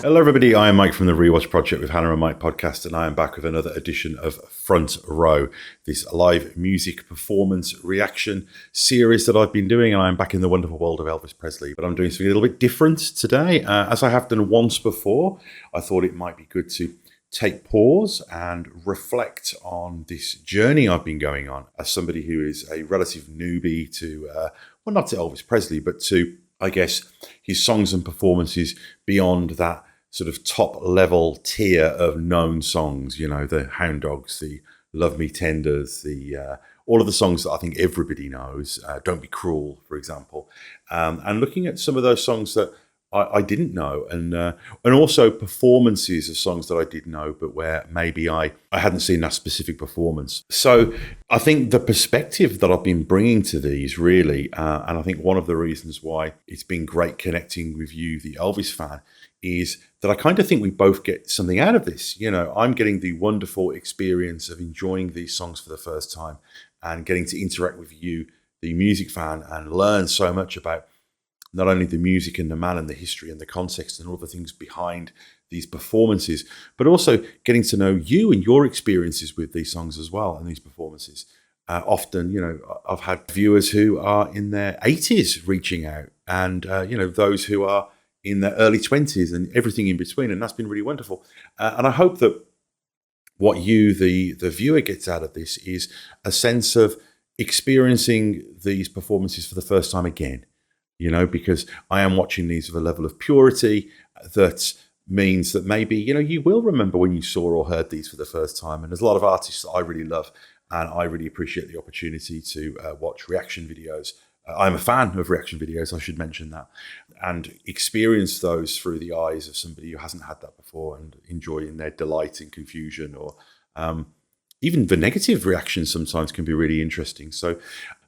Hello everybody, I am Mike from the Rewatch Project with Hannah and Mike podcast, and I am back with another edition of Front Row, this live music performance reaction series that I've been doing, and I'm back in the wonderful world of Elvis Presley. But I'm doing something a little bit different today. As I have done once before, I thought it might be good to take pause and reflect on this journey I've been going on as somebody who is a relative newbie to, well, not to Elvis Presley, but to, I guess, his songs and performances beyond that sort of top level tier of known songs, you know, the Hound Dogs, the Love Me Tenders, the all of the songs that I think everybody knows, Don't Be Cruel, for example, and looking at some of those songs that I didn't know, and also performances of songs that I did know, but where maybe I hadn't seen that specific performance. So I think the perspective that I've been bringing to these really, and I think one of the reasons why it's been great connecting with you, the Elvis fan, is that I kind of think we both get something out of this. You know, I'm getting the wonderful experience of enjoying these songs for the first time and getting to interact with you, the music fan, and learn so much about not only the music and the man and the history and the context and all the things behind these performances, but also getting to know you and your experiences with these songs as well and these performances. Often, you know, I've had viewers who are in their 80s reaching out, and, you know, those who are in their early 20s and everything in between. And that's been really wonderful. And I hope that what you, the viewer, gets out of this is a sense of experiencing these performances for the first time again. You know, because I am watching these with a level of purity that means that maybe, you know, you will remember when you saw or heard these for the first time. And there's a lot of artists that I really love, and I really appreciate the opportunity to watch reaction videos. I'm a fan of reaction videos, I should mention that, and experience those through the eyes of somebody who hasn't had that before and enjoying their delight and confusion, or even the negative reactions sometimes can be really interesting. So,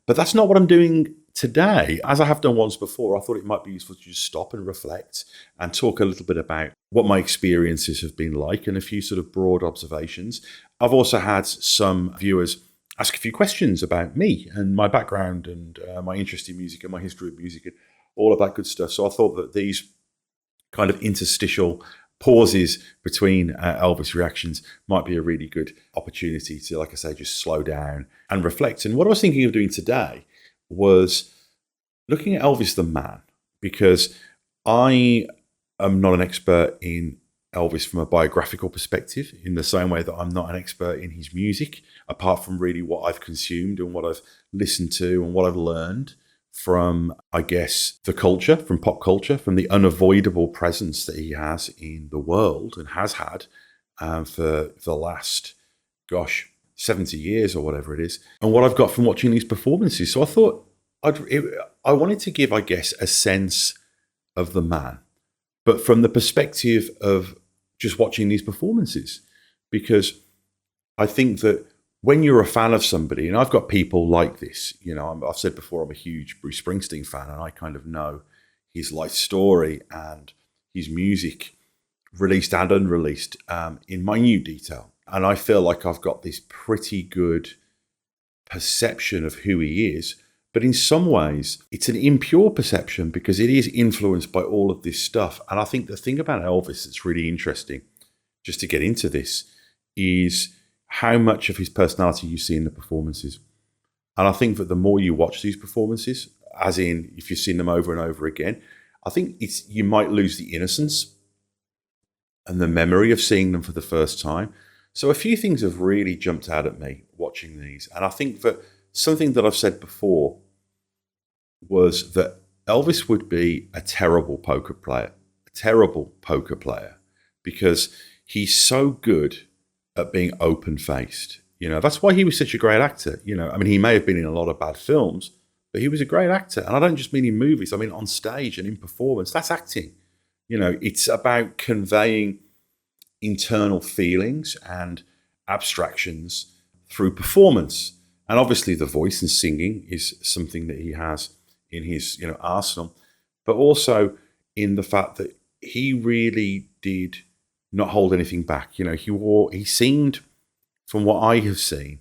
but that's not what I'm doing today. As I have done once before, I thought it might be useful to just stop and reflect and talk a little bit about what my experiences have been like and a few sort of broad observations. I've also had some viewers ask a few questions about me and my background and my interest in music and my history of music and all of that good stuff. So I thought that these kind of interstitial pauses between Elvis reactions might be a really good opportunity to, like I say, just slow down and reflect. And what I was thinking of doing today was looking at Elvis the man, because I am not an expert in Elvis from a biographical perspective, in the same way that I'm not an expert in his music, apart from really what I've consumed and what I've listened to and what I've learned from, I guess, the culture, from pop culture, from the unavoidable presence that he has in the world and has had for the last, 70 years or whatever it is, and what I've got from watching these performances. So I thought I wanted to give, I guess, a sense of the man, but from the perspective of just watching these performances, because I think that when you're a fan of somebody, and I've got people like this, you know, I've said before, I'm a huge Bruce Springsteen fan, and I kind of know his life story and his music, released and unreleased, in minute detail. And I feel like I've got this pretty good perception of who he is. But in some ways, it's an impure perception because it is influenced by all of this stuff. And I think the thing about Elvis that's really interesting, just to get into this, is how much of his personality you see in the performances. And I think that the more you watch these performances, as in if you've seen them over and over again, I think you might lose the innocence and the memory of seeing them for the first time. So a few things have really jumped out at me watching these. And I think that something that I've said before was that Elvis would be a terrible poker player, because he's so good at being open-faced. You know, that's why he was such a great actor. You know, I mean, he may have been in a lot of bad films, but he was a great actor. And I don't just mean in movies, I mean on stage and in performance. That's acting. You know, it's about conveying internal feelings and abstractions through performance. And obviously the voice and singing is something that he has in his, you know, arsenal, but also in the fact that he really did not hold anything back. You know, he seemed, from what I have seen,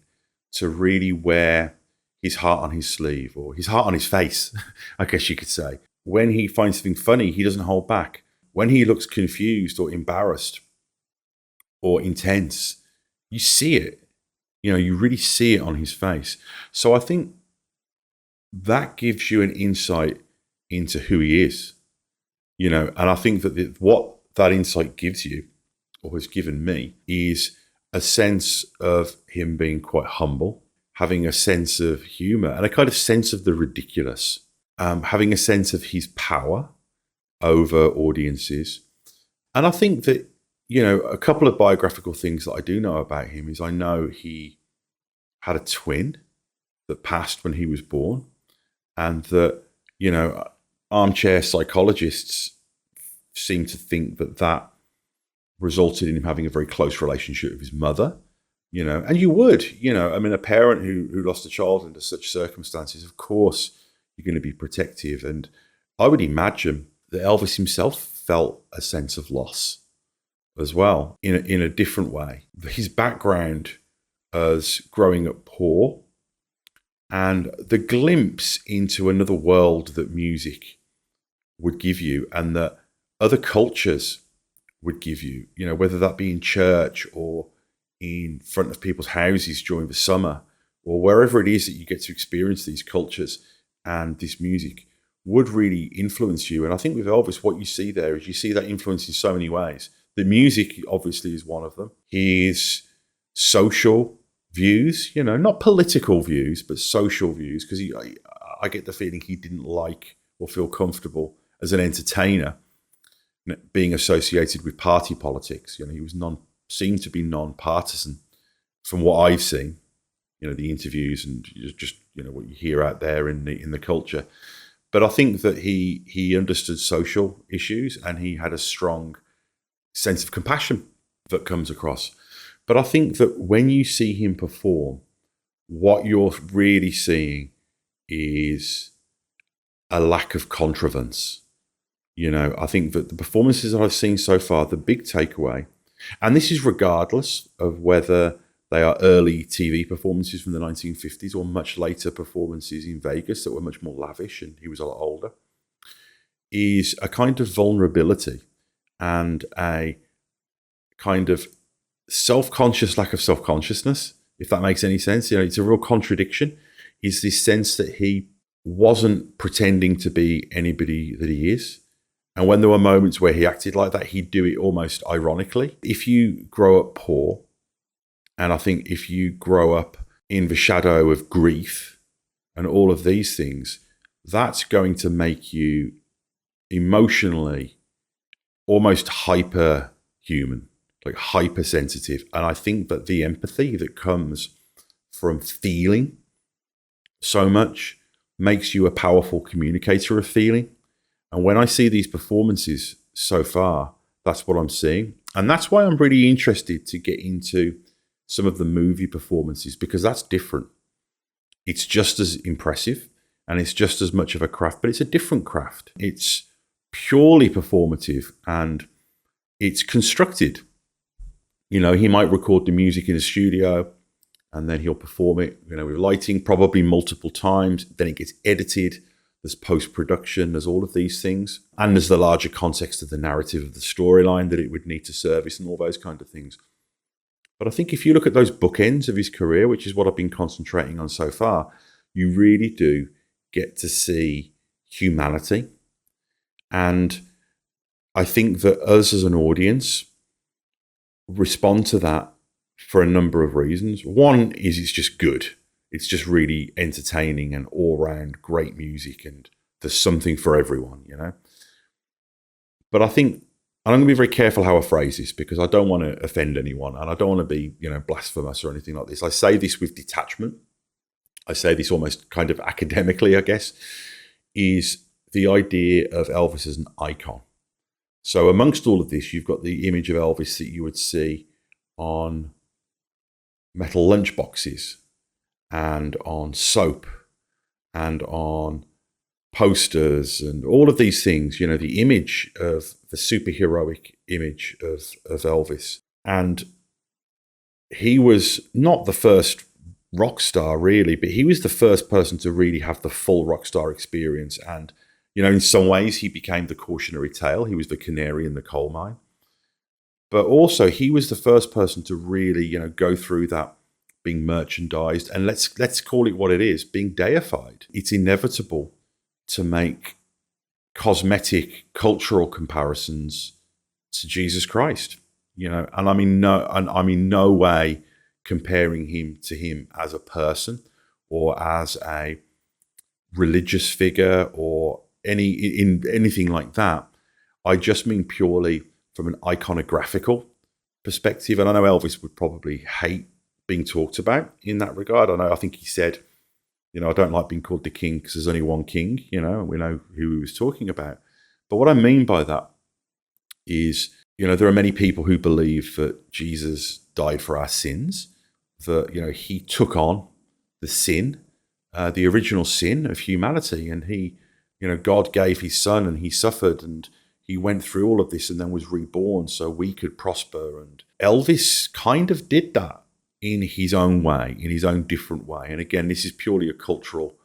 to really wear his heart on his sleeve, or his heart on his face, I guess you could say. When he finds something funny, he doesn't hold back. when he looks confused or embarrassed or intense, you see it. You really see it on his face. So I think that gives you an insight into who he is, and I think that what that insight gives you, or has given me, is a sense of him being quite humble, having a sense of humor and a kind of sense of the ridiculous, having a sense of his power over audiences. And I think that, a couple of biographical things that I do know about him is I know he had a twin that passed when he was born, and that, armchair psychologists seem to think that resulted in him having a very close relationship with his mother, and you would, a parent who lost a child under such circumstances, of course, you're going to be protective. And I would imagine that Elvis himself felt a sense of loss as well, in a different way. His background as growing up poor and the glimpse into another world that music would give you and that other cultures would give you, whether that be in church or in front of people's houses during the summer or wherever it is that you get to experience these cultures and this music, would really influence you. And I think with Elvis, what you see there is you see that influence in so many ways. The music obviously is one of them. His social views, not political views, but social views, because I get the feeling he didn't like or feel comfortable as an entertainer being associated with party politics. He was seemed to be non-partisan from what I've seen, the interviews and just what you hear out there in the culture. But I think that he understood social issues and he had a strong sense of compassion that comes across. But I think that when you see him perform, what you're really seeing is a lack of contrivance. I think that the performances that I've seen so far, the big takeaway, and this is regardless of whether they are early TV performances from the 1950s or much later performances in Vegas that were much more lavish and he was a lot older, is a kind of vulnerability and a kind of self-conscious lack of self-consciousness, if that makes any sense. It's a real contradiction. Is this sense that he wasn't pretending to be anybody that he is. And when there were moments where he acted like that, he'd do it almost ironically. If you grow up poor, and I think if you grow up in the shadow of grief and all of these things, that's going to make you emotionally almost hyperhuman, like hypersensitive. And I think that the empathy that comes from feeling so much makes you a powerful communicator of feeling. And when I see these performances so far, that's what I'm seeing. And that's why I'm really interested to get into some of the movie performances, because that's different. It's just as impressive and it's just as much of a craft, but it's a different craft. It's purely performative and it's constructed. You know, he might record the music in a studio and then he'll perform it, you know, with lighting probably multiple times. Then it gets edited. There's post-production. There's all of these things. And there's the larger context of the narrative of the storyline that it would need to service and all those kind of things. But I think if you look at those bookends of his career, which is what I've been concentrating on so far, you really do get to see humanity. And I think that us as an audience respond to that for a number of reasons. One is it's just good. It's just really entertaining and all-round great music, and there's something for everyone, you know. But I think, and I'm going to be very careful how I phrase this because I don't want to offend anyone and I don't want to be, you know, blasphemous or anything like this. I say this with detachment. I say this almost kind of academically, I guess, is the idea of Elvis as an icon. So amongst all of this, you've got the image of Elvis that you would see on metal lunchboxes and on soap and on posters and all of these things, you know, the image of the superheroic image of Elvis. And he was not the first rock star really, but he was the first person to really have the full rock star experience and In some ways, he became the cautionary tale. He was the canary in the coal mine. But also, he was the first person to really, go through that being merchandised. And let's call it what it is, being deified. It's inevitable to make cosmetic cultural comparisons to Jesus Christ, and I'm in no way comparing him to him as a person or as a religious figure or anything like that. I just mean purely from an iconographical perspective. And I know Elvis would probably hate being talked about in that regard. I think he said, I don't like being called the king because there's only one king, and we know who he was talking about. But what I mean by that is, there are many people who believe that Jesus died for our sins, that, he took on the sin, the original sin of humanity. And he, God gave his son and he suffered and he went through all of this and then was reborn so we could prosper. And Elvis kind of did that in his own way, in his own different way. And again, this is purely a cultural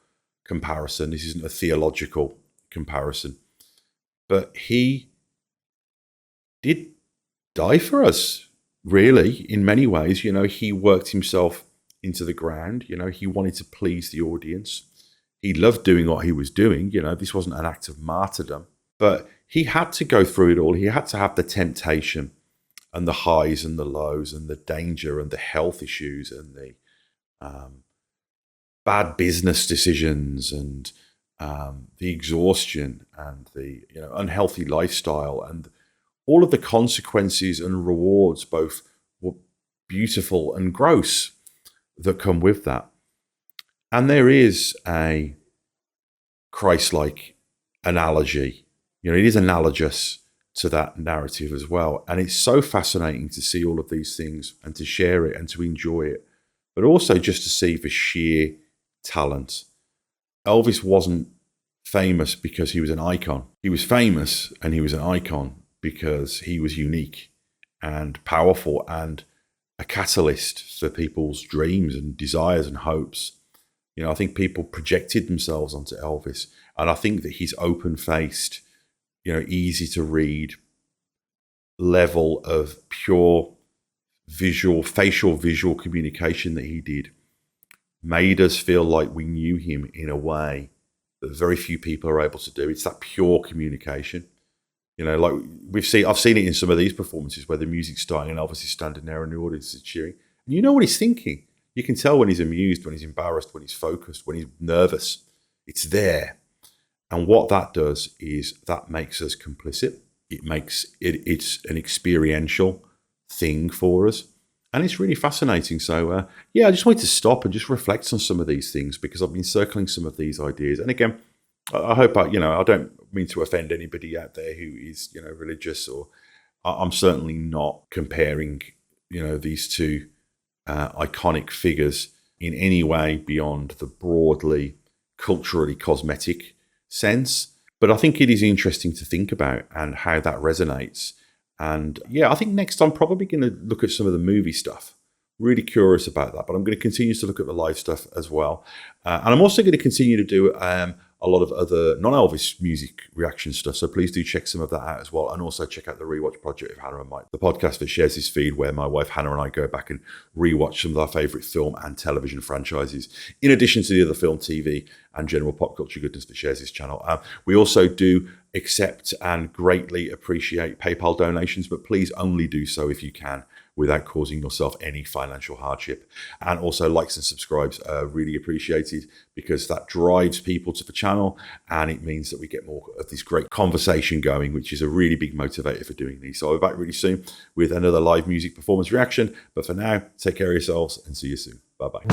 comparison. This isn't a theological comparison. But he did die for us, really, in many ways. He worked himself into the ground. He wanted to please the audience. He loved doing what he was doing. This wasn't an act of martyrdom. But he had to go through it all. He had to have the temptation and the highs and the lows and the danger and the health issues and the bad business decisions and the exhaustion and the unhealthy lifestyle and all of the consequences and rewards, both beautiful and gross, that come with that. And there is a Christ-like analogy. It is analogous to that narrative as well. And it's so fascinating to see all of these things and to share it and to enjoy it, but also just to see the sheer talent. Elvis wasn't famous because he was an icon. He was famous and he was an icon because he was unique and powerful and a catalyst for people's dreams and desires and hopes. I think people projected themselves onto Elvis. And I think that his open-faced, easy to read level of pure facial visual communication that he did made us feel like we knew him in a way that very few people are able to do. It's that pure communication. Like I've seen it in some of these performances where the music's starting and Elvis is standing there and the audience is cheering. And you know what he's thinking. You can tell when he's amused, when he's embarrassed, when he's focused, when he's nervous. It's there. And what that does is that makes us complicit. It's an experiential thing for us. And it's really fascinating. So, I just wanted to stop and just reflect on some of these things because I've been circling some of these ideas. And again, I hope I don't mean to offend anybody out there who is, religious, or I'm certainly not comparing, these two iconic figures in any way beyond the broadly culturally cosmetic sense. But I think it is interesting to think about and how that resonates. And I think next I'm probably going to look at some of the movie stuff. Really curious about that, but I'm going to continue to look at the live stuff as well. And I'm also going to continue to do a lot of other non-Elvis music reaction stuff. So please do check some of that out as well. And also check out the Rewatch Project with Hannah and Mike, the podcast that shares this feed where my wife Hannah and I go back and rewatch some of our favourite film and television franchises, in addition to the other film, TV, and general pop culture goodness that shares this channel. We also do accept and greatly appreciate PayPal donations, but please only do so if you can without causing yourself any financial hardship. And also likes and subscribes are really appreciated because that drives people to the channel and it means that we get more of this great conversation going, which is a really big motivator for doing these. So I'll be back really soon with another live music performance reaction. But for now, take care of yourselves and see you soon. Bye-bye.